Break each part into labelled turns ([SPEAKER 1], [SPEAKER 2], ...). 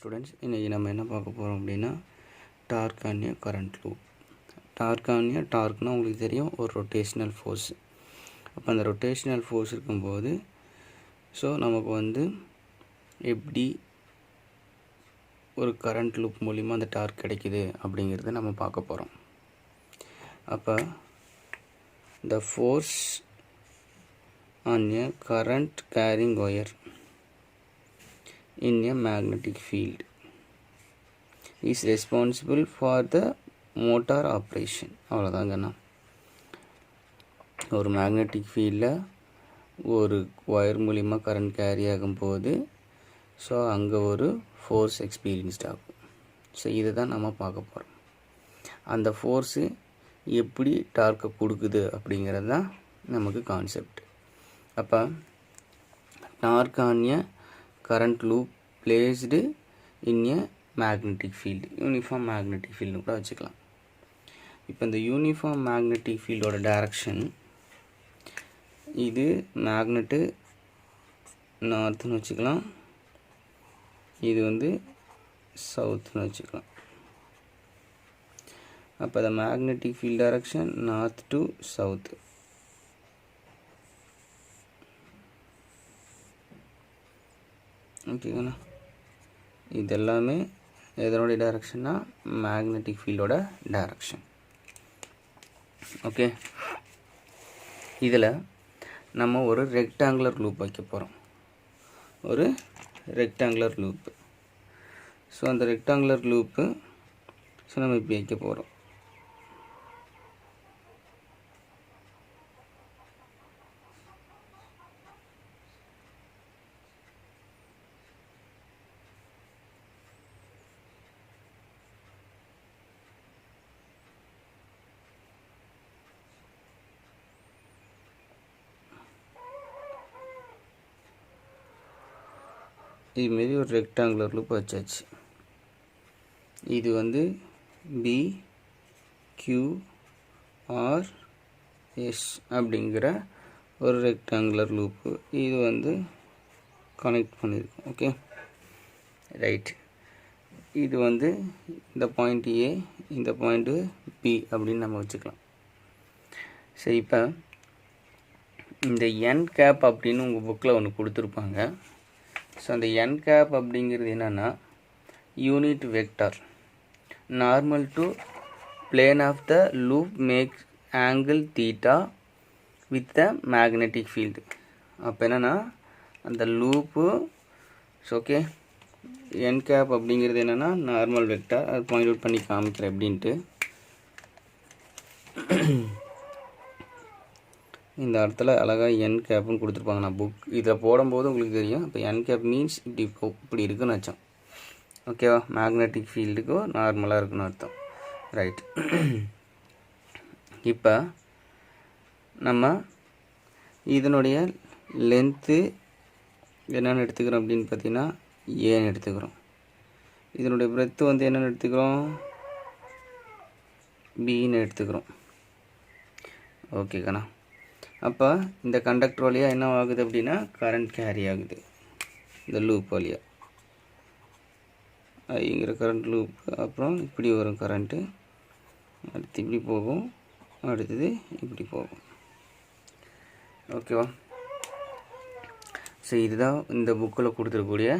[SPEAKER 1] Students, இன்றைக்கி நம்ம என்ன பார்க்க போகிறோம் அப்படின்னா டார்க் அண்ட் கரண்ட் லூப். டார்க்னால் உங்களுக்கு தெரியும், ஒரு ரொட்டேஷ்னல் ஃபோர்ஸ். அப்போ அந்த ரொட்டேஷ்னல் ஃபோர்ஸ் இருக்கும்போது ஸோ நமக்கு எப்படி ஒரு கரண்ட் லூப் மூலிமா அந்த டார்க் கிடைக்குது அப்படிங்கிறத நம்ம பார்க்க போகிறோம். அப்போ the force on a current carrying wire in a magnetic field is responsible for the motor operation. அவ்வளோதாங்கண்ணா. ஒரு மேக்னெட்டிக் ஃபீல்டில் ஒரு ஒயர் மூலிமா கரண்ட் கேரி ஆகும்போது ஸோ அங்கே ஒரு ஃபோர்ஸ் எக்ஸ்பீரியன்ஸ்ட் ஆகும். ஸோ இதை தான் நம்ம பார்க்க போகிறோம். அந்த ஃபோர்ஸு எப்படி டார்க்கை கொடுக்குது அப்படிங்கிறது தான் நமக்கு கான்செப்ட். அப்போ torque on a current loop placed in a magnetic field, uniform magnetic field கூட வச்சுக்கலாம். இப்போ இந்த யூனிஃபார்ம் மேக்னெட்டிக் ஃபீல்டோட டைரக்ஷன், இது மேக்னெட்டு நார்த்துன்னு வச்சுக்கலாம், இது சவுத்துன்னு வச்சுக்கலாம். அப்போ the magnetic field direction north to south. ஓகேங்கண்ணா, இதெல்லாமே எதனுடைய டைரக்ஷன்னா மேக்னெட்டிக் ஃபீல்டோட டைரக்ஷன். ஓகே, இதில் நம்ம ஒரு ரெக்டாங்குலர் லூப் வைக்க போகிறோம். ஒரு ரெக்டாங்குலர் லூப்பு. ஸோ அந்த ரெக்டாங்குலர் லூப்பு ஸோ நம்ம இப்படி வைக்க போகிறோம். இதுமாரி ஒரு ரெக்டாங்குலர் லூப் வச்சாச்சு. இது பி கியூ ஆர் எஸ் அப்படிங்கிற ஒரு ரெக்டாங்குலர் லூப்பு. இது கனெக்ட் பண்ணியிருக்கோம். Okay, right. இது இந்த பாயிண்ட் ஏ, இந்த பாயிண்ட்டு பி அப்படின்னு நம்ம வச்சுக்கலாம். சரி, இப்போ இந்த என் கேப் அப்படின்னு உங்கள் புக்கில் ஒன்று கொடுத்துருப்பாங்க. ஸோ அந்த என் கேப் அப்படிங்கிறது என்னென்னா unit vector normal to plane of the loop makes angle theta with the magnetic field. அப்போ என்னென்னா அந்த லூப்பு ஓகே என் கேப் அப்படிங்கிறது என்னென்னா நார்மல் வெக்டார். அது பாயிண்ட் அவுட் பண்ணி காமிக்கிறேன் எப்படின்ட்டு. இந்த இடத்துல அழகாக என் கேப்னு கொடுத்துருப்பாங்க. நான் புக் இதில் போடும்போது உங்களுக்கு தெரியும். இப்போ என் கேப் மீன்ஸ் இப்படி இருக்குன்னு வச்சோம். ஓகேவா, மேக்னெட்டிக் ஃபீல்டுக்கோ நார்மலாக இருக்குன்னு அர்த்தம். ரைட். இப்போ நம்ம இதனுடைய லென்த்து என்னென்னு எடுத்துக்கிறோம் அப்படின்னு பார்த்தீங்கன்னா ஏன்னு எடுத்துக்கிறோம். இதனுடைய பிரெத்து என்னென்னு எடுத்துக்கிறோம், பின்னு எடுத்துக்கிறோம். ஓகேக்கண்ணா. அப்போ இந்த கண்டக்டர் வழியாக என்ன ஆகுது அப்படின்னா கரண்ட் கேரி ஆகுது இந்த லூப் வழியாக. ஐங்கிற கரண்ட் லூப், அப்புறம் இப்படி வரும் கரண்ட்டு, அடுத்து இப்படி போகும், அடுத்தது இப்படி போகும். ஓகேவா. ஸோ இதுதான் இந்த புக்கில் கொடுத்துருக்கக்கூடிய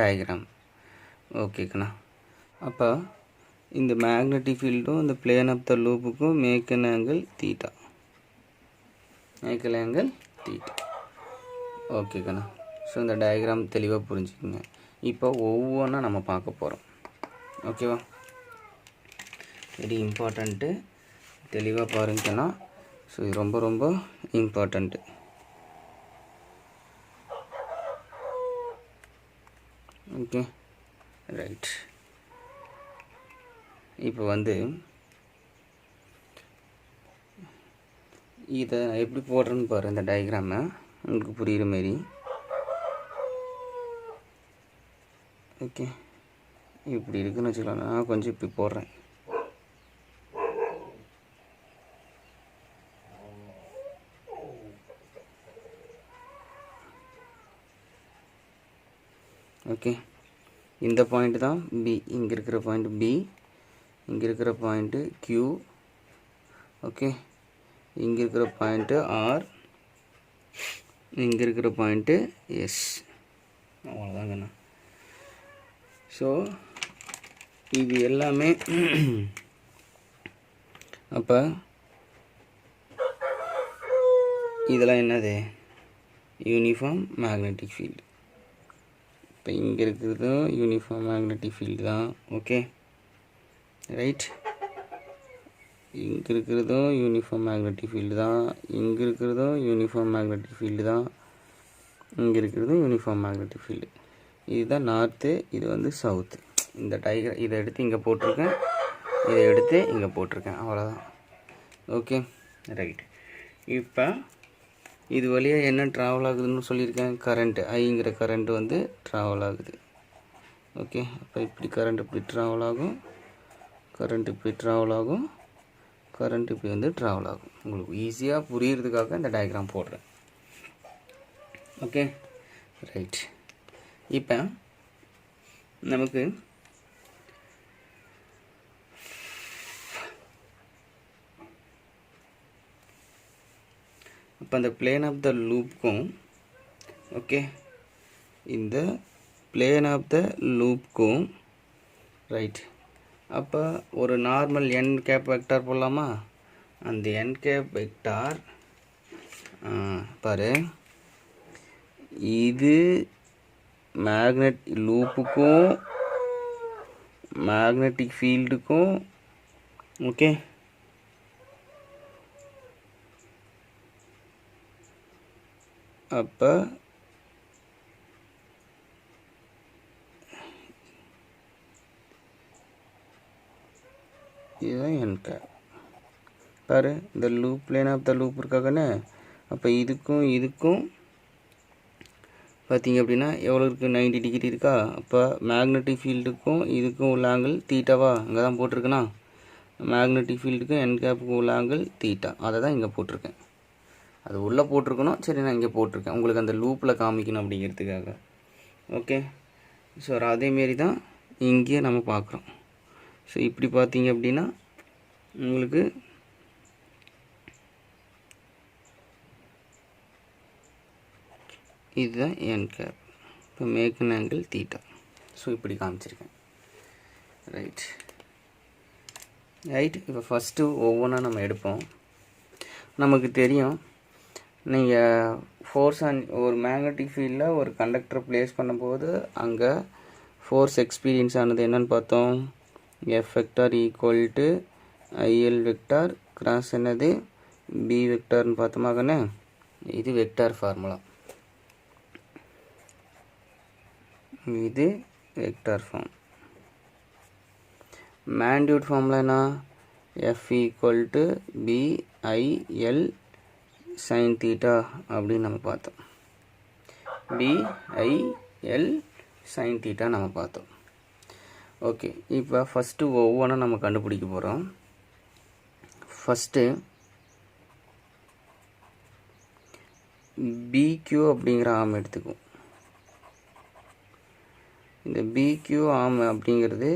[SPEAKER 1] டயக்ராம். ஓகேக்கண்ணா. அப்போ இந்த மேக்னெட்டிக் ஃபீல்டும் இந்த பிளேன் ஆஃப் த லூப்புக்கும் மேக் அன் ஆங்கிள் தீட்டா. ஓகேக்கண்ணா. ஸோ இந்த டயக்ராம் தெளிவாக புரிஞ்சுக்கோங்க. இப்போ ஒவ்வொன்றா நம்ம பார்க்க போகிறோம். ஓகேவா, வெரி இம்பார்ட்டண்ட்டு, தெளிவாக பாருங்கண்ணா. ஸோ இது ரொம்ப ரொம்ப இம்பார்ட்டண்ட்டு. Okay, right. இப்போ இதை எப்படி போடுறேன்னு பாரு. இந்த டயக்ராமை உங்களுக்கு புரிகிற மாரி. ஓகே, இப்படி இருக்குன்னு வச்சுக்கலாம். நான் கொஞ்சம் இப்படி போடுறேன். ஓகே, இந்த பாயிண்ட் தான் பி, இங்கே இருக்கிற பாயிண்ட் பி, இங்கே இருக்கிற பாயிண்ட்டு கியூ, ஓகே, இங்கே இருக்கிற பாயிண்ட்டு ஆர், இங்கே இருக்கிற பாயிண்ட்டு எஸ். அவ்வளோதாங்கண்ணா. ஸோ இது எல்லாமே அப்போ இதெல்லாம் என்னது? Uniform magnetic field. இப்போ இங்கே இருக்கிறதும் யூனிஃபார்ம் மேக்னெட்டிக் ஃபீல்டு தான். Okay, right. இங்கே இருக்கிறதும் யூனிஃபார்ம் மேக்னெட்டிக் ஃபீல்டு தான், இங்கே இருக்கிறதும் யூனிஃபார்ம் மேக்னெட்டிக் ஃபீல்டு தான், இங்கே இருக்கிறதும் யூனிஃபார்ம் மேக்னெட்டிக் ஃபீல்டு. இதுதான் நார்த்து, இது வந்து சவுத்து. இந்த டயக்ராம் இதை எடுத்து இங்கே போட்டிருக்கேன், இதை எடுத்து இங்கே போட்டிருக்கேன், அவ்வளோதான். Okay, right. இப்போ இது வழியாக என்ன ட்ராவல் ஆகுதுன்னு சொல்லியிருக்கேன், கரண்ட்டு, ஐங்கிற கரண்ட்டு வந்து ட்ராவல் ஆகுது. ஓகே, அப்போ இப்படி கரண்ட் இப்படி ட்ராவல் ஆகும், கரண்ட் இப்படி ட்ராவல் ஆகும், கரண்ட் இப்படி வந்து ட்ராவல் ஆகும். உங்களுக்கு ஈஸியாக புரியுறதுக்காக இந்த டயக்ராம் போடுறேன். Okay, right. இப்போ நமக்கு அப்போ அந்த பிளேன் ஆஃப் த லூப்க்கும், ஓகே, இந்த பிளேன் ஆஃப் த லூப்க்கும், ரைட். அப்போ ஒரு நார்மல் என் கேப் வெக்டார் போடலாமா? அந்த என் கேப் வெக்டார் பாரு, இது மேக்னெட் லூப்புக்கும் மேக்னெட்டிக் ஃபீல்டுக்கும், ஓகே, அப்போ இதுதான் என் கேப். பாரு, இந்த loop plane of the loop இருக்காங்கன்னு. அப்போ இதுக்கும் இதுக்கும் பார்த்தீங்க அப்படின்னா எவ்வளோ இருக்குது? 90 டிகிரி இருக்கா? அப்போ மேக்னெட்டிக் ஃபீல்டுக்கும் இதுக்கும் உள்ள ஆங்கிள் தீட்டாவா? அங்கே தான் போட்டிருக்கேனா? மேக்னெட்டிக் ஃபீல்டுக்கும் என் கேப்புக்கும் உள்ள ஆங்கிள் தீட்டா, அதை தான் இங்கே போட்டிருக்கேன். அது உள்ளே போட்டிருக்கணும், சரி நான் இங்கே போட்டிருக்கேன் உங்களுக்கு அந்த லூப்பில் காமிக்கணும் அப்படிங்கிறதுக்காக. ஓகே, ஸோ அதேமாரி தான் இங்கேயே நம்ம பார்க்குறோம். ஸோ இப்படி பார்த்தீங்க அப்படின்னா உங்களுக்கு இதுதான் என் கேப். இப்போ மேக்கன் ஆங்கிள் தீட்டா. ஸோ இப்படி காமிச்சிருக்கேன். Right right. இப்போ ஃபஸ்ட்டு ஒவ்வொன்றா நம்ம எடுப்போம். நமக்கு தெரியும், நீங்கள் ஃபோர்ஸ் ஒரு மேக்னெட்டிக் ஃபீல்டில் ஒரு கண்டக்டரை ப்ளேஸ் பண்ணும்போது அங்கே ஃபோர்ஸ் எக்ஸ்பீரியன்ஸ் ஆனது என்னன்னு பார்த்தோம்? F vector equal to IL vector cross என்னது பி வெக்டார்னு பார்த்தோமாகண்ணே. இது வெக்டார் ஃபார்முலா, இது வெக்டார் ஃபார்ம். மேண்டியூட் ஃபார்முலா என்ன? F equal to BIL sine theta அப்படின்னு நம்ம பார்த்தோம். பிஐஎல் சைன் தீட்டா நம்ம பார்த்தோம். ஓகே, இப்போ ஃபஸ்ட்டு ஒவ்வொன்றா நம்ம கண்டுபிடிக்க போகிறோம். ஃபஸ்ட்டு பிக்யூ அப்படிங்கிற ஆம் எடுத்துக்கும். இந்த பிக்யூ ஆம் அப்படிங்கிறது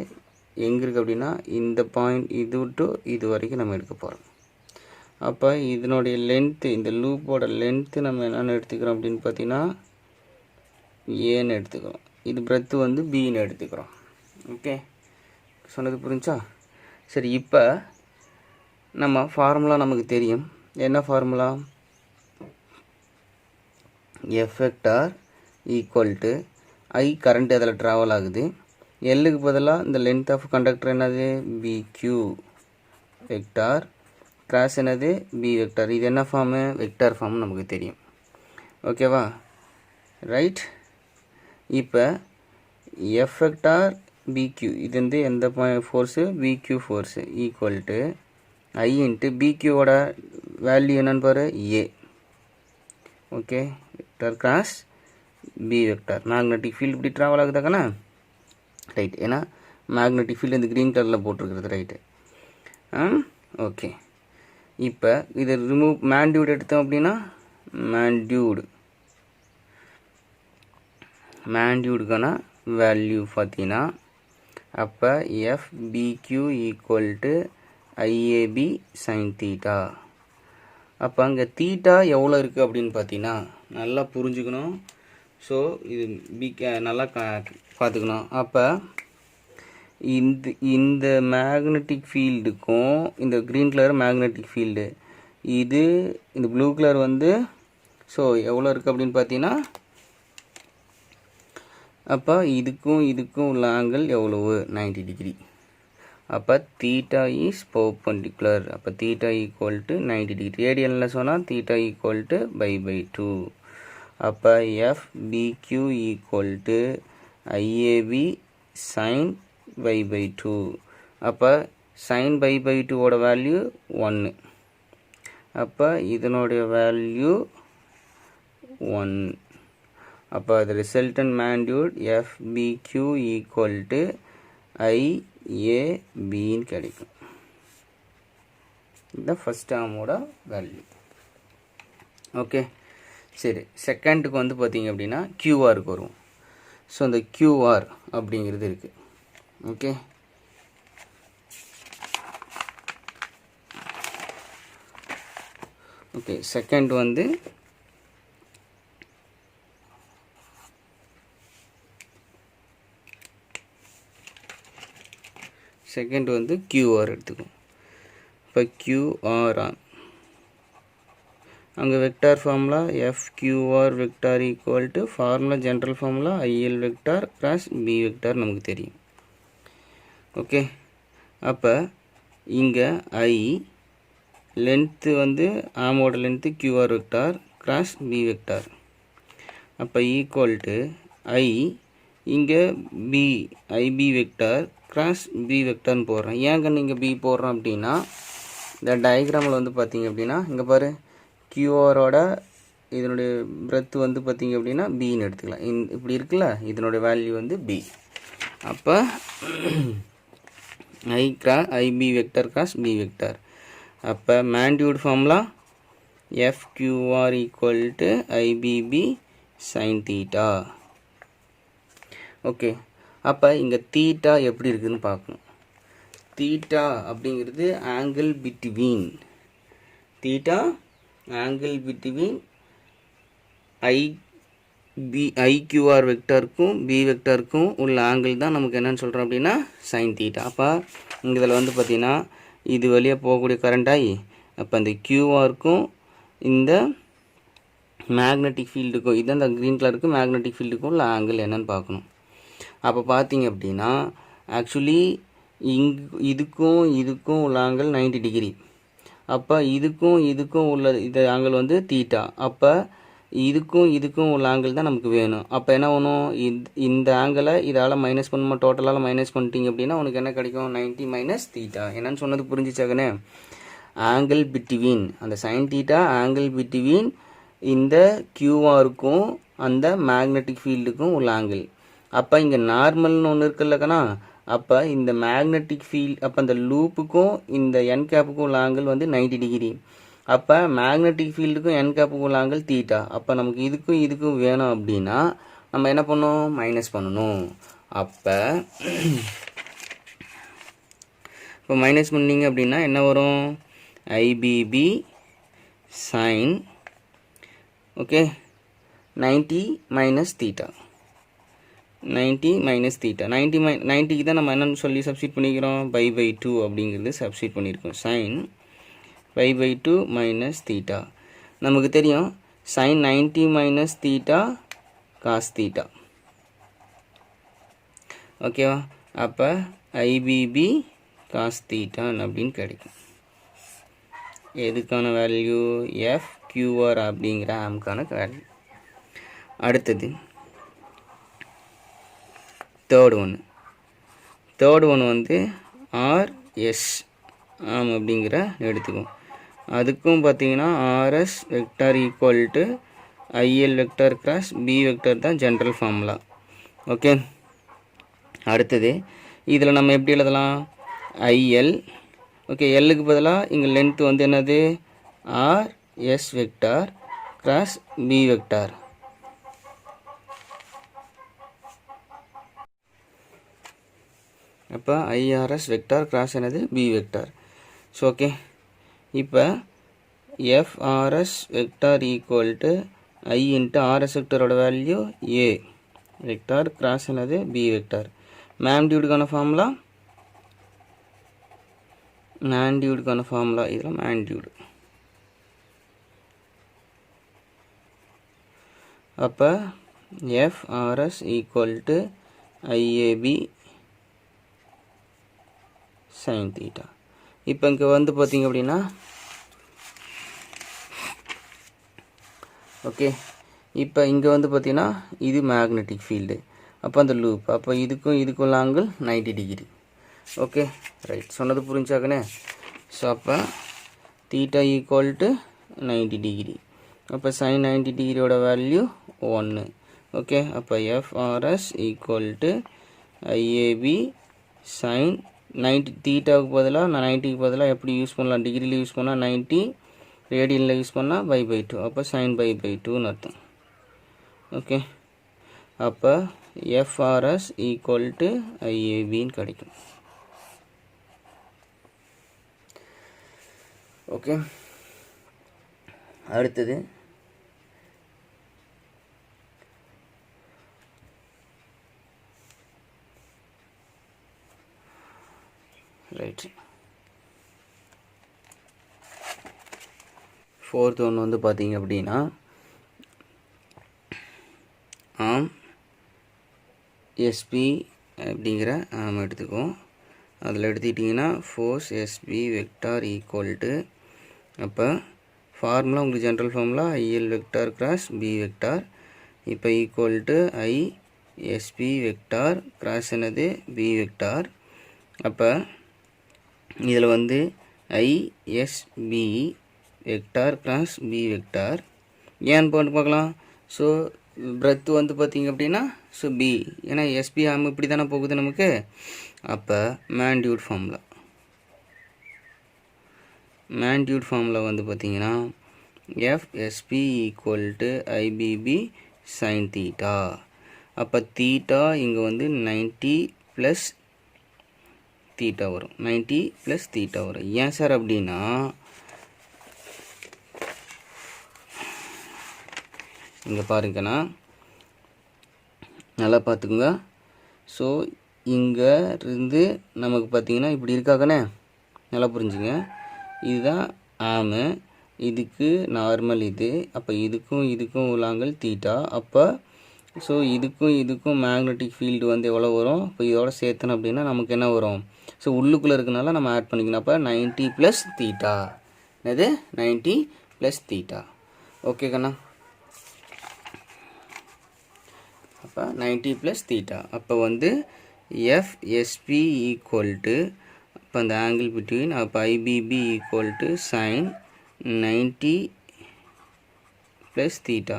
[SPEAKER 1] எங்கே இருக்குது அப்படின்னா இந்த பாயிண்ட் இது விட்டு இது வரைக்கும் நம்ம எடுக்க போகிறோம். அப்போ இதனுடைய லென்த்து, இந்த லூப்போட லென்த்து நம்ம என்னென்னு எடுத்துக்கிறோம் அப்படின்னு பார்த்தீங்கன்னா ஏன்னு எடுத்துக்கிறோம். இது பிரெத்து வந்து பின்னு எடுத்துக்கிறோம். ஓகே, சொன்னது புரிஞ்சா? சரி, இப்போ நம்ம ஃபார்முலா நமக்கு தெரியும். என்ன formula? F vector equal to I current அதில் ட்ராவல் ஆகுது, எல்லுக்கு பதிலாக இந்த லென்த் ஆஃப் கண்டக்டர் என்னது பிக்யூ வெக்டார் கிராஸ் என்னது பி வெக்டார். இது என்ன ஃபார்மு? வெக்டார் ஃபார்ம் நமக்கு தெரியும். ஓகேவா? ரைட். இப்போ எஃப் வெக்டார் பிக்யூ இது வந்து எந்த force? PQ force equal to I into பிக்யூவோட வேல்யூ என்னன்னு பாரு, A. Okay, vector cross B vector. Magnetic field இப்படி ட்ராவல் ஆகுதாக்கண்ணா? ரைட், ஏன்னா மேக்னெட்டிக் ஃபீல்டு இந்த க்ரீன் கலரில் போட்டிருக்கிறது. ரைட்டு. ஓகே, இப்போ இதை ரிமூவ் மேண்டியூட் எடுத்தோம் அப்படின்னா மேண்டியூடுக்கான வேல்யூ பார்த்தீங்கன்னா அப்போ FBQ equal to IAB sin theta. அப்போ அங்கே தீட்டா எவ்வளோ இருக்குது அப்படின்னு பார்த்தீங்கன்னா நல்லா புரிஞ்சுக்கணும். ஸோ இது நல்லா பார்த்துக்கணும். அப்போ இந்த மேக்னெட்டிக் ஃபீல்டுக்கும் இந்த க்ரீன் கலர் மேக்னெட்டிக் ஃபீல்டு, இது இந்த ப்ளூ கலர் வந்து ஸோ எவ்வளோ இருக்குது அப்படின்னு பார்த்தீங்கன்னா அப்போ இதுக்கும் உள்ள ஆங்கிள் எவ்வளவு 90 டிகிரி. அப்போ தீட்டா இஸ் பர்பெண்டிகுலர். அப்போ தீட்டா ஈக்குவல் டு 90 டிகிரி. ரேடியனில் சொன்னால் தீட்டா ஈக்குவல் டு π/2. அப்போ FBQ equal to IAB sin π/2. அப்போ sin π/2 ஓட வேல்யூ 1. அப்போ இதனுடைய வேல்யூ 1. அப்போ the resultant magnitude FBQ equal to IABன்னு கிடைக்கும். இந்த ஃபஸ்ட் டேர்மோட வேல்யூ. ஓகே, சரி. செகண்டுக்கு வந்து பார்த்தீங்க அப்படின்னா QRக்கு வரும். ஸோ இந்த QR அப்படிங்கிறது இருக்குது. Okay, okay. செகண்ட் வந்து QR எடுத்துக்கும். இப்போ QR அங்கே vector formula FQR vector equal to formula general formula IL vector cross B vector நமக்கு தெரியும். ஓகே, அப்போ இங்கே I லென்த்து வந்து ஆமோட length QR vector cross B vector. அப்போ ஈக்குவல் டு I இங்கே IB வெக்டார் கிராஸ் B வெக்டார்னு போடுறேன். ஏங்க நீங்கள் B போடுறோம் அப்படின்னா இந்த டயக்ராமில் வந்து பார்த்தீங்க அப்படின்னா இங்கே பாரு, QRோட இதனுடைய பிரெத் வந்து பார்த்தீங்க அப்படின்னா Bன்னு எடுத்துக்கலாம். இப்படி இருக்குல்ல, இதனுடைய வேல்யூ வந்து B. அப்போ IB vector cross B vector. அப்போ magnitude formula FQR equal to IBB sin theta. Okay, அப்போ இங்கே தீட்டா எப்படி இருக்குதுன்னு பார்க்கணும். தீட்டா அப்படிங்கிறது ஆங்கிள் பிட்வீன் IQR வெக்டாருக்கும் B வெக்டாருக்கும் உள்ள ஆங்கிள் தான் நமக்கு என்னன்னு சொல்கிறோம் அப்படின்னா sin தீட்டா. அப்போ இதில் வந்து பார்த்திங்கன்னா இது வழியாக போகக்கூடிய கரண்ட் ஆகி அப்போ இந்த QRக்கும் இந்த மேக்னெட்டிக் ஃபீல்டுக்கும் இதுதான் இந்த க்ரீன் கலருக்கு மேக்னெட்டிக் ஃபீல்டுக்கும் உள்ள ஆங்கிள் என்னன்னு பார்க்கணும். அப்போ பார்த்தீங்க அப்படின்னா ஆக்சுவலி இதுக்கும் உள்ள ஆங்கிள் 90 டிகிரி. அப்போ இதுக்கும் உள்ள இது ஆங்கிள் வந்து தீட்டா. அப்போ இதுக்கும் உள்ள ஆங்கிள் தான் நமக்கு வேணும். அப்போ என்ன வேணும், இந்த ஆங்கிளை இதால் மைனஸ் பண்ணுமா, டோட்டலால் மைனஸ் பண்ணிட்டீங்க அப்படின்னா உனக்கு என்ன கிடைக்கும், 90 மைனஸ் தீட்டா. என்னன்னு சொன்னது புரிஞ்சிச்சாகனே, ஆங்கிள் பிட்வீன் அந்த சைன் தீட்டா ஆங்கிள் பிட்வீன் இந்த QRக்கும் அந்த மேக்னெட்டிக் ஃபீல்டுக்கும் உள்ள ஆங்கிள். அப்போ இங்கே நார்மல்னு ஒன்று இருக்குல்லக்கண்ணா, அப்போ இந்த மேக்னெட்டிக் ஃபீல்ட் அப்போ அந்த லூப்புக்கும் இந்த என் கேப்புக்கும் உள்ள ஆங்கிள் வந்து 90 டிகிரி. அப்போ மேக்னெட்டிக் ஃபீல்டுக்கும் என் கேப்புக்கும் உள்ள ஆங்கிள் தீட்டா. அப்போ நமக்கு இதுக்கும் வேணும் அப்படின்னா நம்ம என்ன பண்ணணும், மைனஸ் பண்ணணும். அப்போ இப்போ மைனஸ் பண்ணிங்க அப்படின்னா என்ன வரும், IBB sin okay 90 minus theta. 90 minus theta 90க்கு தான் நம்ம என்னன்னு சொல்லி சப்ஸ்டிட் பண்ணிக்கிறோம், π/2 அப்படிங்கிறது சப்ஸ்டிட் பண்ணியிருக்கோம். sin π/2 minus theta. நமக்கு தெரியும் sin 90 minus theta cos theta. ஓகேவா, அப்போ IBB காஸ் தீட்டான் அப்படின்னு கிடைக்கும். எதுக்கான வேல்யூ, FQR அப்படிங்கிற ஆம்கான வேல்யூ. அடுத்தது தேர்ட் ஒன் வந்து RS ஆம் அப்படிங்கிற எடுத்துக்கும். அதுக்கும் பார்த்தீங்கன்னா RS vector equal to IL vector cross B vector தான் ஜென்ரல் ஃபார்முலா. ஓகே, அடுத்தது இதில் நம்ம எப்படி எழுதலாம், IL ஓகே, எல்லுக்கு பதிலாக இங்கே லென்த் வந்து என்னது RS vector cross B vector. அப்போ IRS வெக்டார் கிராஸ் என்னது B வெக்டார். ஸோ ஓகே, இப்போ FRS vector equal to I into RS வெக்டரோட வேல்யூ A வெக்டார் கிராஸ் என்னது B வெக்டார். மேக்னிடியூடுக்கான ஃபார்முலா இதில் மேக்னிடியூடு. அப்போ FRS equal to IAB sin theta. இப்போ இங்கே வந்து பார்த்தீங்க அப்படின்னா ஓகே, இப்போ இங்கே வந்து பார்த்தீங்கன்னா இது மேக்னெட்டிக் ஃபீல்டு. அப்போ அந்த லூப், அப்போ இதுக்கும் ஆங்கிள் 90 டிகிரி. ஓகே ரைட், சொன்னது புரிஞ்சாக்கனே. ஸோ அப்போ தீட்டா ஈக்குவல் டு 90 டிகிரி. அப்போ சைன் 90 டிகிரியோட வேல்யூ 1. ஓகே, அப்போ FRS equal to IAB sine 90. தீட்டாவுக்கு பதிலாக நான் 90க்கு பதிலாக எப்படி யூஸ் பண்ணலாம், டிகிரியில் யூஸ் பண்ணால் 90, ரேடியனில் யூஸ் பண்ணால் π/2. அப்போ சைன் π/2ன்னு அர்த்தம். ஓகே, அப்போ FRS ஈக்குவல் டு IABன்னு கிடைக்கும். ஓகே, அடுத்தது ரைட், ஃபோர்த் ஒன்று வந்து பார்த்தீங்க அப்படின்னா ஆம் SP அப்படிங்கிற ஆம் எடுத்துக்குவோம். அதில் எடுத்துக்கிட்டிங்கன்னா force SB vector equal to, அப்போ ஃபார்முலா உங்களுக்கு general formula IL vector cross B vector. இப்போ equal to ISB vector cross என்னது B வெக்டார். அப்போ இதில் வந்து ISB vector cross B vector ஏன்னு போட்டு பார்க்கலாம். ஸோ பிரெத் வந்து பார்த்திங்க அப்படின்னா ஸோ B, ஏன்னா SB ஆம் இப்படி தானே போகுது நமக்கு. அப்போ மேக்னிடியூட் ஃபார்முலா வந்து பார்த்திங்கன்னா FSP equal to IBB sin theta. அப்போ தீட்டா இங்கே வந்து 90 ப்ளஸ் தீட்டா வரும், 90 ப்ளஸ் தீட்டா வரும். ஏன் சார் அப்படின்னா இங்கே பாருங்கண்ணா, நல்லா பார்த்துக்குங்க. ஸோ இங்கே இருந்து நமக்கு பார்த்திங்கன்னா இப்படி இருக்காங்கண்ணே, நல்லா புரிஞ்சுங்க. இதுதான் ஆமு, இதுக்கு நார்மல் இது. அப்போ இதுக்கும் உள்ளாங்கல் தீட்டா. அப்போ ஸோ இதுக்கும் மேக்னெட்டிக் ஃபீல்டு வந்து எவ்வளோ வரும், இப்போ இதோட சேர்த்தணும் அப்படின்னா நமக்கு என்ன வரும், ஸோ உள்ளுக்குள்ளே இருக்கனால நம்ம ஆட் பண்ணிக்கணும். அப்போ 90 ப்ளஸ் தீட்டா, என்னது 90 ப்ளஸ் தீட்டா. ஓகே கண்ணா, அப்போ 90 ப்ளஸ் தீட்டா. அப்போ வந்து FSP ஈக்குவல் டு, அப்போ அந்த ஆங்கிள் பிட்வீன், அப்போ IBB equal to sine 90 plus theta.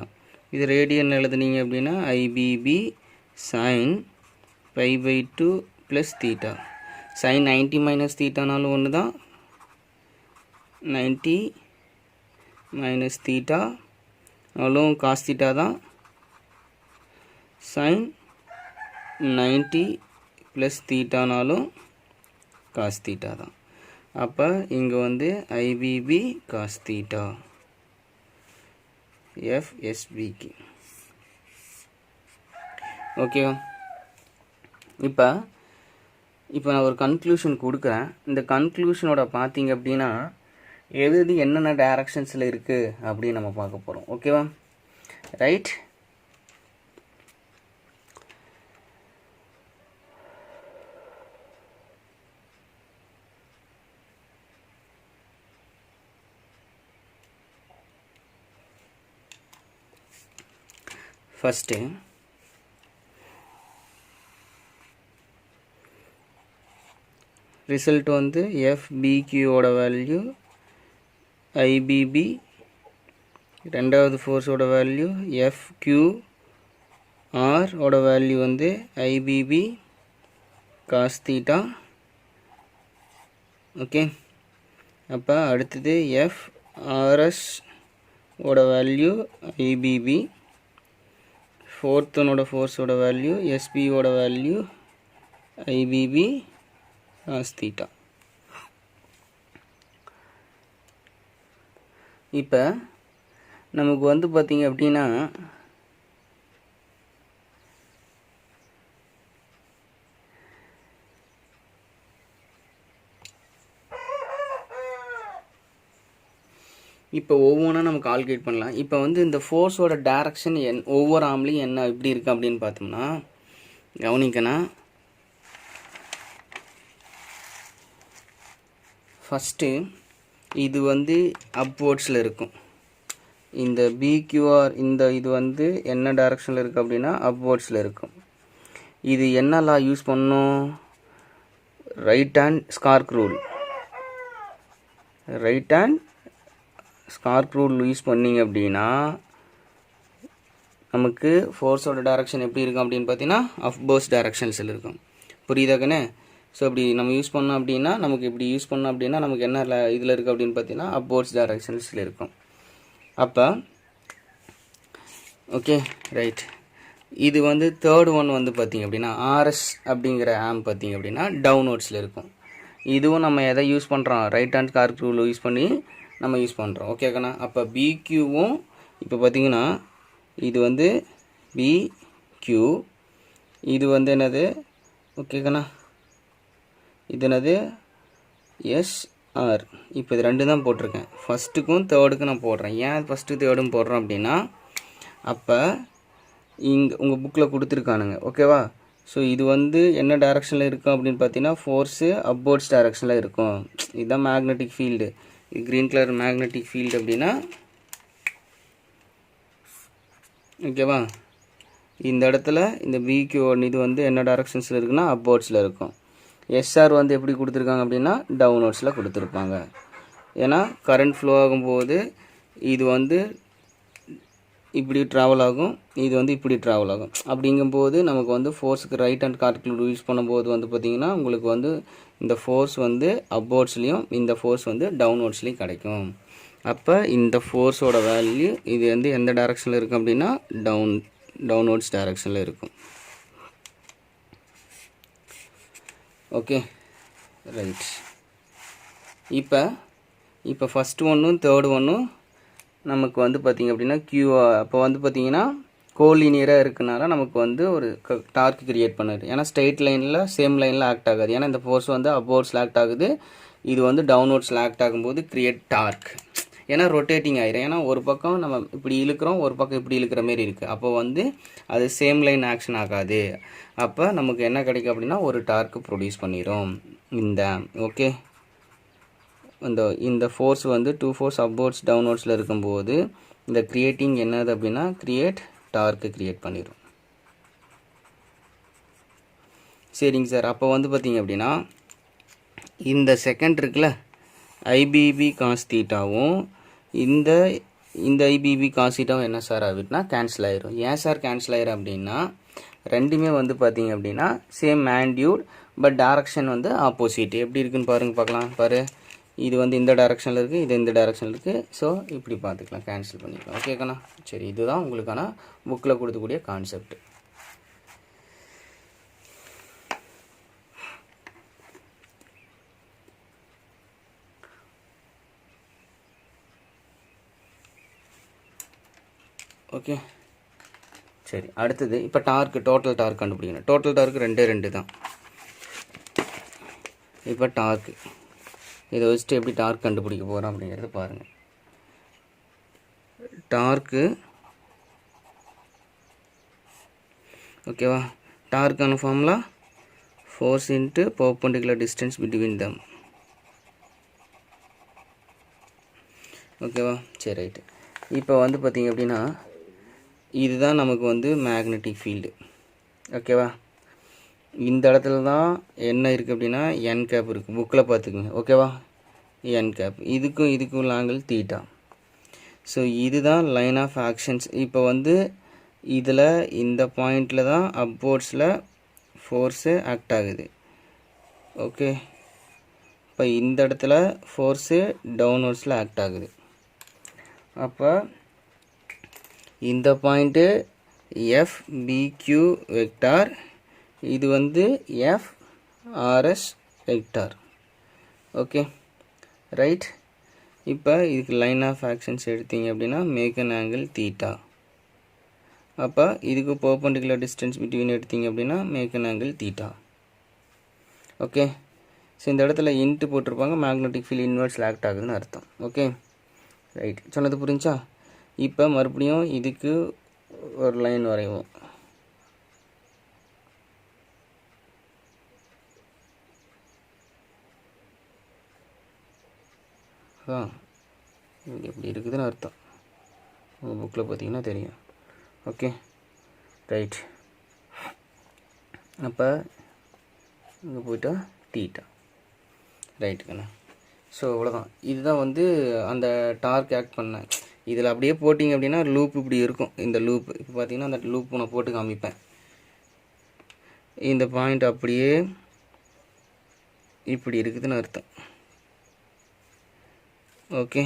[SPEAKER 1] இது ரேடியன் எழுதுனீங்க அப்படின்னா IBB sine π/2 plus theta. Sine 90 minus தீட்டானாலும் ஒன்று தான், 90 மைனஸ் தீட்டா நாலும் காஸ் தீட்டா தான், சைன் 90 ப்ளஸ் தீட்டானாலும் காஸ் தீட்டா தான். அப்போ இங்கே வந்து IBB காஸ் தீட்டா FSBக்கு. ஓகேவா, இப்போ நான் ஒரு கன்க்ளூஷன் கொடுக்குறேன். இந்த கன்க்ளூஷனோட பார்த்தீங்க அப்படின்னா எது என்னென்ன டைரக்ஷன்ஸில் இருக்குது அப்படின்னு நம்ம பார்க்க போகிறோம். ஓகேவா, ரைட். ஃபஸ்ட்டு ரிசல்ட் வந்து FBQவோட வேல்யூ IBB, ரெண்டாவது ஃபோர்ஸோட வேல்யூ FQR ஓட வேல்யூ வந்து IBB காஸ் தீட்டா. ஓகே, அப்போ அடுத்தது FRS ஓட வேல்யூ IBB, ஃபோர்த்தனோட ஃபோர்ஸோட வேல்யூ SB ஓட வேல்யூ IBB cos theta. இப்போ நமக்கு வந்து பார்த்தீங்க அப்படின்னா இப்போ ஒவ்வொன்றா நம்ம கால்குலேட் பண்ணலாம். இப்போ வந்து இந்த ஃபோர்ஸோட டைரக்ஷன் ஒவ்வொரு ஆம்லையும் என்ன எப்படி இருக்குது அப்படின்னு பார்த்தோம்னா கவனிக்கணும். ஃபஸ்ட்டு இது வந்து அப்வர்ட்ஸில் இருக்கும். இந்த பிக்யூஆர் இந்த இது வந்து என்ன டைரக்ஷனில் இருக்குது அப்படின்னா அப்வர்ட்ஸில் இருக்கும். இது என்ன லா யூஸ் பண்ணணும்? Right hand screw rule. Right hand screw rule use பண்ணிங்க அப்படின்னா நமக்கு ஃபோர்ஸோட டைரக்ஷன் எப்படி இருக்கும் அப்படின்னு பார்த்தீங்கன்னா அப்வர்ட்ஸ் டைரக்ஷன்ஸில் இருக்கும். புரியுதாக்கண்ணே? ஸோ இப்படி நம்ம யூஸ் பண்ணோம் அப்படின்னா நமக்கு இப்படி யூஸ் பண்ணோம் அப்படின்னா நமக்கு என்ன இதில் இருக்குது அப்படின்னு பார்த்தீங்கன்னா அப்வர்ட்ஸ் டைரக்ஷன்ஸில் இருக்கும். அப்போ ஓகே ரைட். இது வந்து தேர்ட் ஒன் வந்து பார்த்திங்க அப்படின்னா ஆர்எஸ் அப்படிங்கிற ஆம் பார்த்திங்க அப்படின்னா டவுன்வர்ட்ஸில் இருக்கும். இதுவும் நம்ம எதை யூஸ் பண்ணுறோம்? Right hand screw rule use பண்ணி நம்ம யூஸ் பண்ணுறோம். ஓகேக்கண்ணா? அப்போ பிக்யூவும் இப்போ பார்த்திங்கன்னா இது வந்து பிக்யூ, இது வந்து என்னது? ஓகேக்கண்ணா, இது என்னது? எஸ்ஆர். இப்போ இது ரெண்டு தான் போட்டிருக்கேன். ஃபஸ்ட்டுக்கும் தேர்டுக்கும் நான் போடுறேன். ஏன் ஃபஸ்ட்டு தேர்டும் போடுறோம் அப்படின்னா அப்போ இங்கே உங்கள் புக்கில் கொடுத்துருக்கானுங்க. ஓகேவா? ஸோ இது வந்து என்ன டைரக்ஷனில் இருக்கும் அப்படின்னு பார்த்தீங்கன்னா ஃபோர்ஸு அப்வர்ட்ஸ் டைரக்ஷனில் இருக்கும். இதுதான் மேக்னெட்டிக் ஃபீல்டு. இது க்ரீன் கலர் மேக்னெட்டிக் ஃபீல்டு அப்படின்னா ஓகேவா? இந்த இடத்துல இந்த பிக்யூ இது வந்து என்ன டைரக்ஷன்ஸில் இருக்குன்னா அப்வர்ட்ஸில் இருக்கும். எஸ்ஆர் வந்து எப்படி கொடுத்துருக்காங்க அப்படின்னா டவுன்வர்ட்ஸில் கொடுத்துருப்பாங்க. ஏன்னா கரண்ட் ஃப்ளோ ஆகும்போது இது வந்து இப்படி ட்ராவல் ஆகும், இது வந்து இப்படி ட்ராவல் ஆகும். அப்படிங்கும்போது நமக்கு வந்து ஃபோர்ஸுக்கு right hand screw rule use பண்ணும்போது வந்து பார்த்திங்கன்னா உங்களுக்கு வந்து இந்த ஃபோர்ஸ் வந்து அப்வர்ட்ஸ்லேயும் இந்த ஃபோர்ஸ் வந்து டவுன்வர்ட்ஸ்லேயும் கிடைக்கும். அப்போ இந்த ஃபோர்ஸோட வேல்யூ இது வந்து எந்த டைரக்ஷனில் இருக்கும் அப்படின்னா டவுன்வர்ட்ஸ் டைரக்ஷனில் இருக்கும். Okay right. இப்போ ஃபஸ்ட்டு ஒன்றும் தேர்டு ஒன்றும் நமக்கு வந்து பார்த்திங்க அப்படின்னா அப்போ வந்து பார்த்திங்கன்னா கோலீனியராக இருக்கனால நமக்கு வந்து ஒரு டார்க் கிரியேட் பண்ணுது. ஏன்னா ஸ்ட்ரெயிட் லைனில் சேம் லைனில் ஆக்ட் ஆகாது. ஏன்னா இந்த ஃபோர்ஸ் வந்து அப்வர்ட்ஸில் ஆக்ட் ஆகுது, இது வந்து டவுன்வர்ட்ஸில் ஆக்ட் ஆகும்போது கிரியேட் டார்க். ஏன்னா ரொட்டேட்டிங் ஆயிரும். ஏன்னா ஒரு பக்கம் நம்ம இப்படி இழுக்கிறோம், ஒரு பக்கம் இப்படி இழுக்கிற மாரி இருக்குது. அப்போ வந்து அது சேம் லைன் ஆக்ஷன் ஆகாது. அப்போ நமக்கு என்ன கிடைக்கும் அப்படின்னா ஒரு டார்க் ப்ரொடியூஸ் பண்ணிடும் இந்த. ஓகே, இந்த ஃபோர்ஸ் வந்து டூ ஃபோர்ஸ் அப்வர்ட்ஸ் டவுன்வர்ட்ஸில் இருக்கும்போது இந்த கிரியேட்டிங் என்னது அப்படின்னா கிரியேட் டார்க்கு கிரியேட் பண்ணிடும். சரிங்க சார். அப்போ வந்து பார்த்திங்க அப்படின்னா இந்த செகண்ட் இருக்குல்ல ஐபிபி காஸ் தீட்டாவும் இந்த ஐபிபி காஸ் தீட்டாவும் என்ன சார் ஆகிட்டுனா கேன்சல் ஆயிரும். ஏன் சார் கேன்சல் ஆயிரும் அப்படின்னா ரெண்டுமே வந்து பார்த்திங்க அப்படின்னா சேம் மேக்னிட்யூட் பட் டைரக்ஷன் வந்து ஆப்போசிட். எப்படி இருக்குன்னு பார்க்கலாம். பாரு, இது வந்து இந்த டைரக்ஷனில் இருக்குது, இது இந்த டைரக்ஷனில் இருக்குது. ஸோ இப்படி பார்த்துக்கலாம், கேன்சல் பண்ணிக்கலாம். ஓகேக்கண்ணா? சரி, இதுதான் உங்களுக்கான புக்கில் கொடுக்கக்கூடிய கான்செப்ட். ஓகே சரி. அடுத்தது இப்போ டோட்டல் டார்க் கண்டுபிடிக்கணும். டோட்டல் டார்க்கு ரெண்டு தான். இப்போ டார்க்கு இதை வச்சுட்டு எப்படி டார்க் கண்டுபிடிக்க போகிறோம் அப்படிங்கிறத பாருங்கள். டார்க்கு ஓகேவா? டார்க்கான formula force into perpendicular distance between them. ஓகேவா? சரி ரைட்டு. இப்போ வந்து பார்த்திங்க அப்படின்னா இதுதான் நமக்கு வந்து மேக்னெட்டிக் ஃபீல்டு. ஓகேவா? இந்த இடத்துல தான் என்ன இருக்குது அப்படின்னா என் கேப் இருக்குது. புக்கில் பார்த்துக்குங்க. ஓகேவா? என் கேப். இதுக்கும் உள்ள ஆங்கிள் தீட்டா. ஸோ இதுதான் லைன் ஆஃப் ஆக்ஷன்ஸ். இப்போ வந்து இதில் இந்த பாயிண்டில் தான் அப்வர்ட்ஸில் ஃபோர்ஸு ஆக்ட் ஆகுது. ஓகே, இப்போ இந்த இடத்துல ஃபோர்ஸு டவுன்வர்ட்ஸில் ஆக்ட் ஆகுது. அப்போ இந்த பாயிண்ட்டு FBQ வெக்டார், இது வந்து FRS வெக்டார். Okay right. இப்போ இதுக்கு லைன் ஆஃப் ஆக்ஷன்ஸ் எடுத்தீங்க அப்படின்னா மேக் அன் ஆங்கிள் தீட்டா. அப்போ இதுக்கு பர்பெண்டிகுலர் டிஸ்டன்ஸ் பிட்வீன் எடுத்தீங்க அப்படின்னா make an angle theta. Okay. So இந்த இடத்துல இன்ட்டு போட்டிருப்பாங்க, மேக்னெட்டிக் ஃபீல்ட் இன்வெர்ஸில் ஆக்ட் ஆகுதுன்னு அர்த்தம். Okay right. சொன்னது புரிஞ்சா? இப்போ மறுபடியும் இதுக்கு ஒரு லைன் வரைவோம். இது எப்படி இருக்குதுன்னு அர்த்தம். உங்கள் புக்கில் பார்த்தீங்கன்னா தெரியும். Okay right. அப்போ இங்கே போய்ட்டா தீட்டா. ரைட்டுக்கண்ணா. ஸோ அவ்வளோதான். இதுதான் வந்து அந்த டார்க் ஆக்ட் பண்ணேன். இதில் அப்படியே போட்டிங்க அப்படின்னா லூப் இப்படி இருக்கும். இந்த லூப் இப்போ பார்த்தீங்கன்னா அந்த லூப் நான் போட்டு காமிப்பேன். இந்த பாயிண்ட் அப்படியே இப்படி இருக்குதுன்னு அர்த்தம். ஓகே.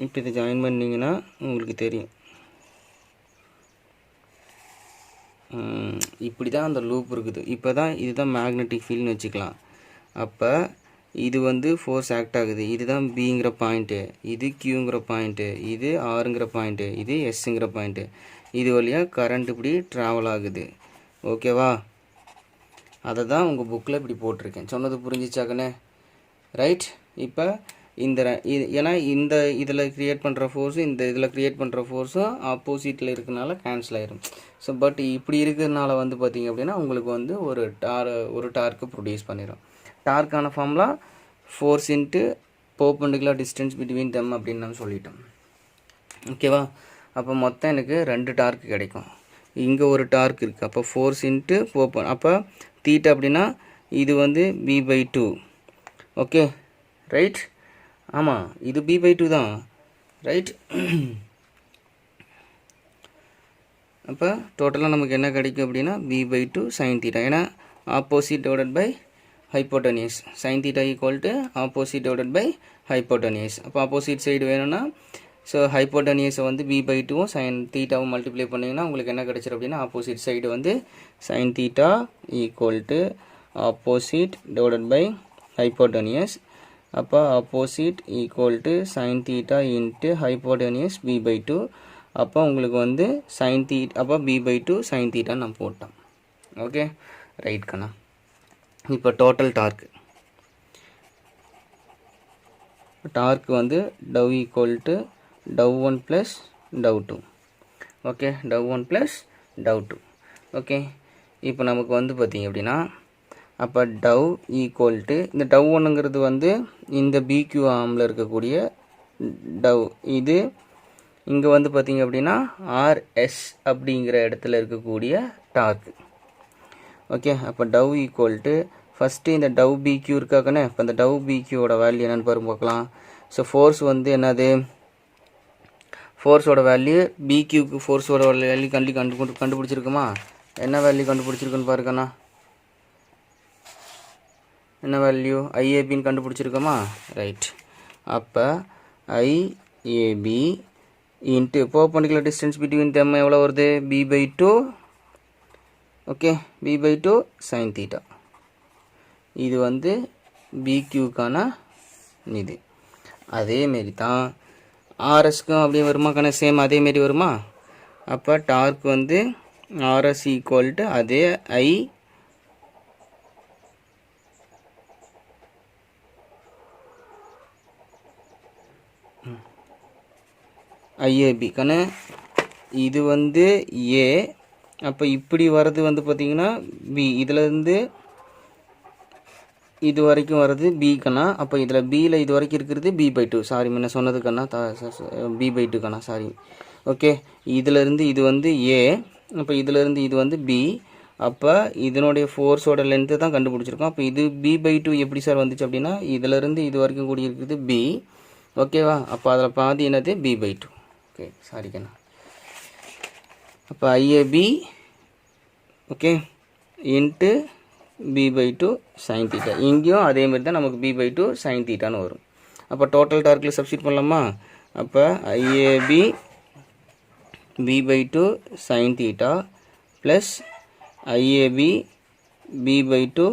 [SPEAKER 1] இப்போ இதை ஜாயின் பண்ணிங்கன்னா உங்களுக்கு தெரியும். இப்படி தான் அந்த லூப் இருக்குது. இப்போ தான் இதுதான் மேக்னெட்டிக் ஃபீல்டுன்னு வச்சுக்கலாம். அப்போ இது வந்து ஃபோர்ஸ் ஆக்ட் ஆகுது. இதுதான் பிங்கிற பாயிண்ட்டு, இது கியூங்கிற பாயிண்ட்டு, இது ஆருங்கிற பாயிண்ட்டு, இது எஸ்ஸுங்கிற பாயிண்ட்டு. இது வழியாக கரண்ட் இப்படி ட்ராவல் ஆகுது. ஓகேவா? அதை தான் உங்கள் புக்கில் இப்படி போட்டிருக்கேன். சொன்னது புரிஞ்சிச்சாக்கண்ணே? ரைட். இப்போ இந்த ஏன்னா இந்த இதில் க்ரியேட் பண்ணுற ஃபோர்ஸும் இந்த இதில் க்ரியேட் பண்ணுற ஃபோர்ஸும் ஆப்போசிட்டில் இருக்கனால கேன்சல் ஆயிரும். ஸோ பட் இப்படி இருக்கிறதுனால வந்து பார்த்திங்க அப்படின்னா உங்களுக்கு வந்து ஒரு டார்க்கு ப்ரொடியூஸ் பண்ணிடும். டார்க்கான ஃபார்ம்லாம் force into perpendicular distance between them அப்படின்னு நம்ம சொல்லிட்டோம். ஓகேவா? அப்போ மொத்தம் எனக்கு 2 டார்க் கிடைக்கும். இங்கே ஒரு டார்க் இருக்குது. அப்போ ஃபோர்ஸ் இன்ட்டு அப்போ தீட்டா அப்படின்னா இது வந்து b/2. Okay right. ஆமாம், இது b/2 தான். ரைட். அப்போ டோட்டலாக நமக்கு என்ன கிடைக்கும் அப்படின்னா b/2 sin θ. ஏன்னா opposite divided by hypotenuse. sin θ equal to opposite divided by hypotenuse. அப்போ ஆப்போசிட் சைடு வேணும்னா ஸோ ஹைப்போட்டனியஸை வந்து b/2வும் sin θவும் மல்டிப்ளை பண்ணிங்கன்னா உங்களுக்கு என்ன கிடைச்சிரும் அப்படின்னா ஆப்போசிட் சைடு வந்து sin θ equal to opposite divided by hypotenuse. அப்போ ஆப்போசிட் equal to sin θ into hypotenuse b/2. அப்போ உங்களுக்கு வந்து sin θ, அப்போ b/2 sin θ நம்ம போட்டோம். ஓகே ரைட் கண்ணா. இப்போ டோட்டல் டார்க் வந்து tau equal to tau one plus tau two. Okay, tau one plus tau two. Okay. இப்போ நமக்கு வந்து பார்த்திங்க அப்படின்னா அப்போ டவ் ஈக்குவல் டு இந்த டவ்1ங்கிறது வந்து இந்த பிக்யூ ஆர்மில் இருக்கக்கூடிய டவ். இது இங்கே வந்து பார்த்திங்க அப்படின்னா ஆர்எஸ் அப்படிங்கிற இடத்துல இருக்கக்கூடிய டார்க். ஓகே. அப்போ டவ் ஈக்குவல் டு ஃபஸ்ட்டு இந்த டவ் பிக்யூ இருக்காக்கண்ணே. இப்போ இந்த டவ் பிக்யூவோட வேல்யூ என்னென்னு பாருங்க பார்க்கலாம். ஸோ ஃபோர்ஸ் வந்து என்னது, ஃபோர்ஸோட வேல்யூ பிக்யூக்கு ஃபோர்ஸோட வேல்யூ கண்டுபிடிச்சிருக்குமா? என்ன வேல்யூ கண்டுபிடிச்சிருக்குன்னு பாருங்கண்ணா. என்ன வேல்யூ? ஐஏபின்னு கண்டுபிடிச்சிருக்கோமா? ரைட். அப்போ IAB into perpendicular distance between them எவ்வளோ வருது? b/2. Okay, b/2 sin θ. இது வந்து பிக்யூக்கான இது. அதேமாரி தான் ஆர்எஸ்க்கும் அப்படியே வருமா கண்ணா? சேம் அதேமாரி வருமா? அப்போ டார்க் வந்து ஆர்எஸ் ஈக்குவல் டு அதே ஐஏபி கண்ணு. இது வந்து ஏ. அப்போ இப்படி வர்றது வந்து பார்த்திங்கன்னா பி. இதிலேருந்து இது வரைக்கும் வர்றது பி கண்ணா. அப்போ இதில் பியில் இது வரைக்கும் இருக்கிறது b/2. சாரி, முன்ன சொன்னது கண்ணா, b/2 கண்ணா, சாரி. ஓகே. இதிலேருந்து இது வந்து ஏ. அப்போ இதிலேருந்து இது வந்து பி. அப்போ இதனுடைய ஃபோர்ஸோட லென்த்து தான் கண்டுபிடிச்சிருக்கோம். அப்போ இது b/2 எப்படி சார் வந்துச்சு அப்படின்னா இதிலேருந்து இது வரைக்கும் கூடி இருக்குது பி. ஓகேவா? அப்போ அதில் பாதி என்னது b/2. ஓகே, சாரி கண்ணா. அப்போ IAP okay into b/2 sin θ. இங்கேயும் அதேமாரி தான் நமக்கு b/2 sin θன்னு வரும். அப்போ டோட்டல் டார்க்கில் சப்ஸ்டிட் பண்ணலாமா? அப்போ IAB b/2 sin θ plus IAB B by two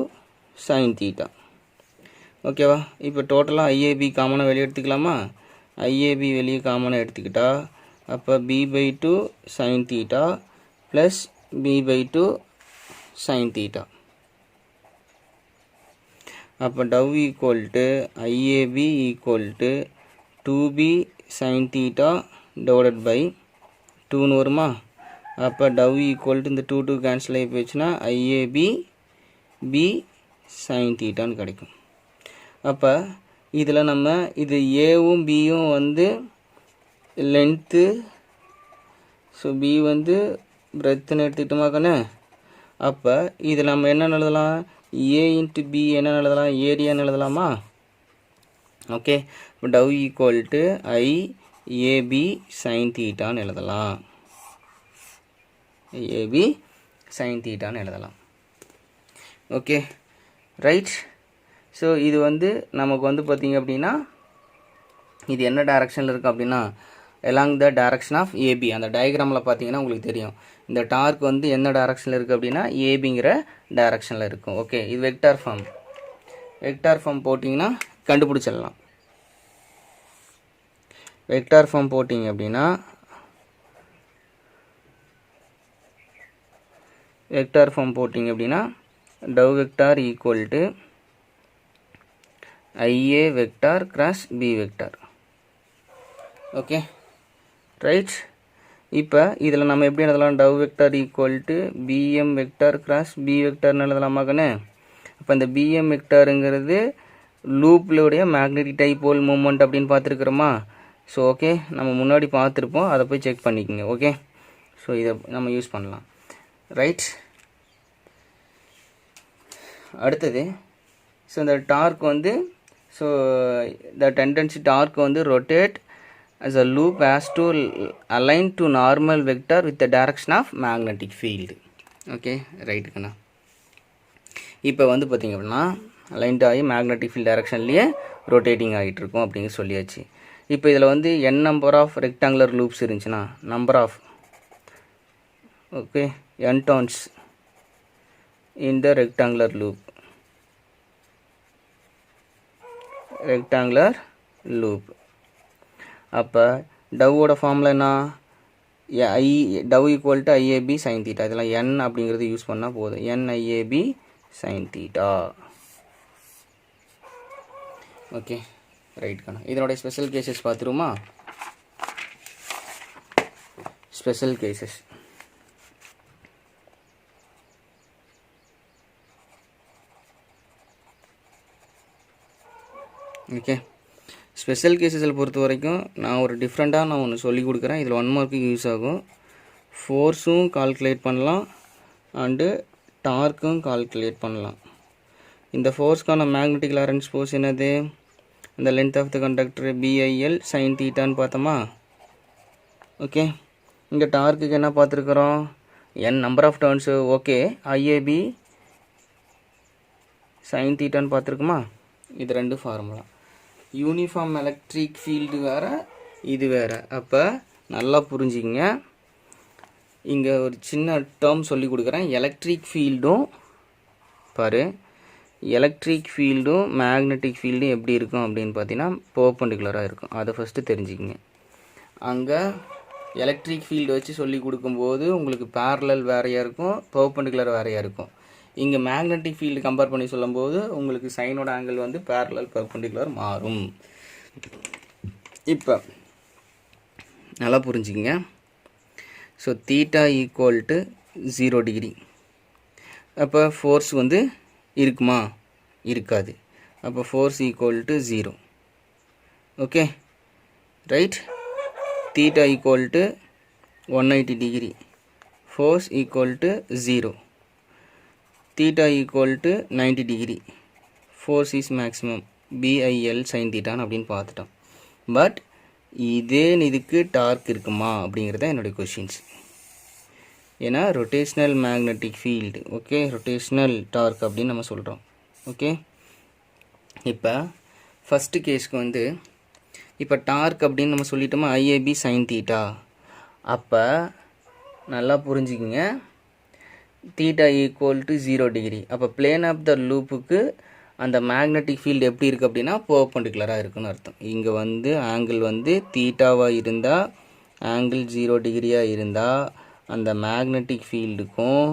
[SPEAKER 1] sine theta. ஓகேவா? இப்போ டோட்டலாக ஐஏபி காமனாக வெளியே எடுத்துக்கலாமா? ஐஏபி வெளியே காமனாக எடுத்துக்கிட்டா அப்போ B by two sine theta plus B by two sine theta. அப்போ tau equal to IAB equal to 2b sin theta divided by 2ன்னு வருமா? அப்போ டவ் ஈக்குவல் டு இந்த 2 கேன்சல் ஆகி போச்சுன்னா IAB b sin thetaன்னு கிடைக்கும். அப்போ இதில் நம்ம இது ஏவும் பியும் வந்து லென்த்து, ஸோ பி வந்து பிரெத்துன்னு எடுத்துக்கிட்டோமா கண்ணே? அப்போ இதில் நம்ம என்ன எழுதலாம்? ஏ இன்ட்டு பி என்ன எழுதலாம்? ஏரியான்னு எழுதலாமா? ஓகே, இப்போ tau equal to IAB sine தீட்டான்னு எழுதலாம். ஏபி சைன் தீட்டான்னு எழுதலாம். Okay right. ஸோ இது வந்து நமக்கு வந்து பார்த்திங்க அப்படின்னா இது என்ன டைரக்ஷனில் இருக்குது அப்படின்னா along the direction of AB. அந்த டயக்ராமில் பார்த்தீங்கன்னா உங்களுக்கு தெரியும் இந்த டார்க் வந்து என்ன டைரக்ஷனில் இருக்குது அப்படின்னா ஏபிங்கிற டைரக்ஷனில் இருக்கும். ஓகே, இது வெக்டார் ஃபார்ம். வெக்டார் ஃபார்ம் போட்டிங்கன்னா கண்டுபிடிச்சிடலாம். வெக்டார் ஃபார்ம் போட்டிங்க அப்படின்னா tau vector equal to IA vector cross B vector. Okay right. இப்போ இதில் நம்ம எப்படி எழுதலாம்? Tau vector equal to PM vector cross B வெக்டார்னு எழுதலாமாக்கண்ணே? அப்போ இந்த பிஎம் வெக்டாருங்கிறது லூப்லுடைய மேக்னெட்டிக் டைபோல் மூமெண்ட் அப்படின்னு பார்த்துருக்குறோமா? ஸோ ஓகே, நம்ம முன்னாடி பார்த்துருப்போம், அதை போய் செக் பண்ணிக்கோங்க. ஓகே, ஸோ இதை நம்ம யூஸ் பண்ணலாம். ரைட். அடுத்தது ஸோ இந்த டார்க் வந்து ஸோ த டெண்டன்சி டார்க் வந்து rotate as a loop has to align to normal vector with the direction of magnetic field. Okay right கண்ணா. இப்போ வந்து பார்த்திங்க அப்படின்னா அலைன்ட் ஆகி மேக்னெட்டிக் ஃபீல்ட் டைரக்ஷன்லேயே ரொட்டேட்டிங் ஆகிட்டு இருக்கும் அப்படிங்கிற சொல்லியாச்சு. இப்போ இதில் வந்து n number of rectangular loops இருந்துச்சுன்னா number of okay n turns in the rectangular loop. அப்போ டவ்வோட ஃபார்மில் என்ன? Tau equal to IAB sine theta. இதெல்லாம் n அப்படிங்கிறது யூஸ் பண்ணால் போதும். NIAB sine theta. Okay right கண்ணா. இதனுடைய ஸ்பெஷல் கேசஸ் பார்த்துருமா? Special cases okay. ஸ்பெஷல் கேசஸில் பொறுத்த வரைக்கும் நான் ஒரு டிஃப்ரெண்ட்டாக நான் ஒன்று சொல்லி கொடுக்குறேன். இதில் 1 மார்க்குக்கு யூஸ் ஆகும். ஃபோர்ஸும் கால்குலேட் பண்ணலாம் அண்டு டார்க்கும் கால்குலேட் பண்ணலாம். இந்த ஃபோர்ஸ்க்கான மேக்னெட்டிக் லாரன்ஸ் ஃபோர்ஸ் என்னது? இந்த length of the conductor BIL sine தீட்டான்னு பார்த்தோமா? ஓகே, இங்கே டார்க்குக்கு என்ன பார்த்துருக்குறோம்? n number of turns. Okay, IAB sine தீட்டான்னு பார்த்துருக்குமா? இது 2 ஃபார்முலா. யூனிஃபார்ம் எலக்ட்ரிக் ஃபீல்டு வேறு, இது வேறு. அப்போ நல்லா புரிஞ்சுக்கிங்க. இங்கே ஒரு சின்ன டேர்ம் சொல்லி கொடுக்குறேன். எலக்ட்ரிக் ஃபீல்டும் பாரு, எலக்ட்ரிக் ஃபீல்டும் மேக்னெட்டிக் ஃபீல்டும் எப்படி இருக்கும் அப்படின்னு பார்த்தீங்கன்னா பெர்பெண்டிகுலராக இருக்கும். அதை ஃபஸ்ட்டு தெரிஞ்சுக்கிங்க. அங்கே எலக்ட்ரிக் ஃபீல்டு வச்சு சொல்லி கொடுக்கும்போது உங்களுக்கு பேரலல் வேறையாக இருக்கும், பெர்பெண்டிகுலர் வேறையாக இருக்கும். இங்கே மேக்னெட்டிக் ஃபீல்டு கம்பேர் பண்ணி சொல்லும்போது உங்களுக்கு சைனோட ஆங்கிள் வந்து பேரலல் பெர்பெண்டிகுலர் மாறும். இப்போ நல்லா புரிஞ்சுக்கிங்க. So theta equal to 0 degree. அப்போ ஃபோர்ஸ் வந்து இருக்குமா? இருக்காது. அப்போ force equal to 0. Okay right. Theta equal to 180 degree. Force equal to 0. theta equal to 90 degree. Force is maximum. BIL sin theta அப்படின்னு பார்த்துட்டோம். பட் இதே இதுக்கு டார்க் இருக்குமா அப்படிங்கிறத என்னுடைய கொஷின்ஸ். ஏன்னா rotational magnetic field. Okay, rotational torque அப்படின்னு நம்ம சொல்கிறோம். ஓகே, இப்போ ஃபஸ்ட்டு கேஸ்க்கு வந்து இப்போ டார்க் அப்படின்னு நம்ம சொல்லிட்டோமா IAB sin theta. அப்போ நல்லா புரிஞ்சுக்கிங்க. Theta equal to 0 degree. அப்போ பிளேன் ஆஃப் த லூப்புக்கு அந்த மேக்னெட்டிக் ஃபீல்டு எப்படி இருக்குது அப்படின்னா பெர்பெண்டிகுலராக இருக்குன்னு அர்த்தம். இங்கே வந்து ஆங்கிள் வந்து தீட்டாவாக இருந்தால், ஆங்கிள் 0 டிகிரியாக இருந்தால் அந்த மேக்னெட்டிக் ஃபீல்டுக்கும்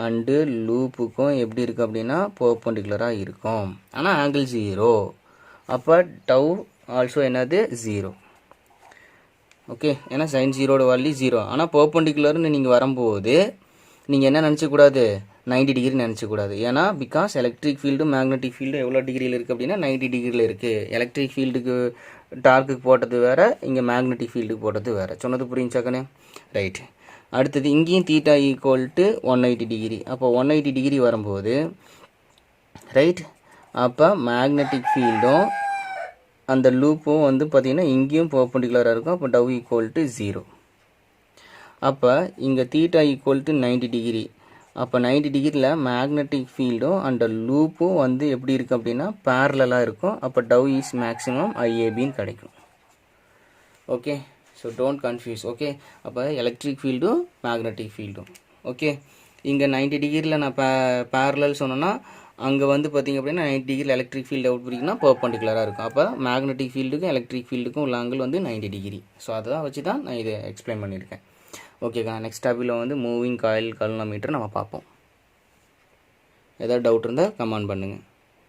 [SPEAKER 1] அண்டு லூப்புக்கும் எப்படி இருக்குது அப்படின்னா பெர்பெண்டிகுலராக இருக்கும். ஆனால் ஆங்கிள் 0. அப்போ டவ் ஆல்சோ என்னது 0. ஓகே, ஏன்னா sin 0 வேல்யூ 0. ஆனால் பெர்பெண்டிகுலர்னு நீங்கள் வரும்போது நீங்கள் என்ன நினச்சக்கூடாது, 90 டிகிரி நினச்சக்கூடாது. ஏன்னா because electric field magnetic field எவ்வளோ டிகிரியில் இருக்குது அப்படின்னா 90 டிகிரியில் இருக்குது. எலக்ட்ரிக் ஃபீல்டுக்கு டார்க்குக்கு போட்டது வேறு, இங்கே மேக்னெட்டிக் ஃபீல்டுக்கு போட்டது வேறு. சொன்னது புரிஞ்சாக்கண்ணே? ரைட். அடுத்தது இங்கேயும் தீட்டா ஈக்குவல் டு 180 டிகிரி. அப்போ 180 டிகிரி வரும்போது ரைட், அப்போ மேக்னெட்டிக் ஃபீல்டும் அந்த லூப்பும் வந்து பார்த்திங்கன்னா இங்கேயும் பெர்பெண்டிகுலராக இருக்கும். அப்போ டவ் ஈக்குவல் டு 0. அப்போ இங்கே தீட்டா ஈக்குவல் டு 90 டிகிரி. அப்போ 90 டிகிரியில் மேக்னெட்டிக் ஃபீல்டும் அந்த லூப்பும் வந்து எப்படி இருக்குது அப்படின்னா பேரலாக இருக்கும். அப்போ டவ் இஸ் மேக்ஸிமம் ஐஏபின்னு கிடைக்கும். Okay, so don't confuse. Okay, அப்போ எலக்ட்ரிக் ஃபீல்டும் மேக்னெட்டிக் ஃபீல்டும். ஓகே, இங்கே 90 டிகிரியில் நான் பேரலல் சொன்னேன்னா அங்கே வந்து பார்த்திங்க அப்படின்னா 90 டிகிரியில் எலக்ட்ரிக் ஃபீல்டு எப்படி பிடிக்குன்னா பெர்பெண்டிகுலராக இருக்கும். அப்போ மேக்னெட்டிக் ஃபீல்டுக்கும் எலக்ட்ரிக் ஃபீல்டுக்கும் உள்ள ஆங்கிள் வந்து 90 டிகிரி. ஸோ அதை தான் வச்சு தான் நான் இதை எக்ஸ்பிளைன் பண்ணியிருக்கேன். ஓகேக்கா, நெக்ஸ்ட் டாபிக்கில் வந்து மூவிங் காயில் கலோமீட்டர் நம்ம பார்ப்போம். ஏதாவது டவுட் இருந்தால் கமெண்ட் பண்ணுங்கள்.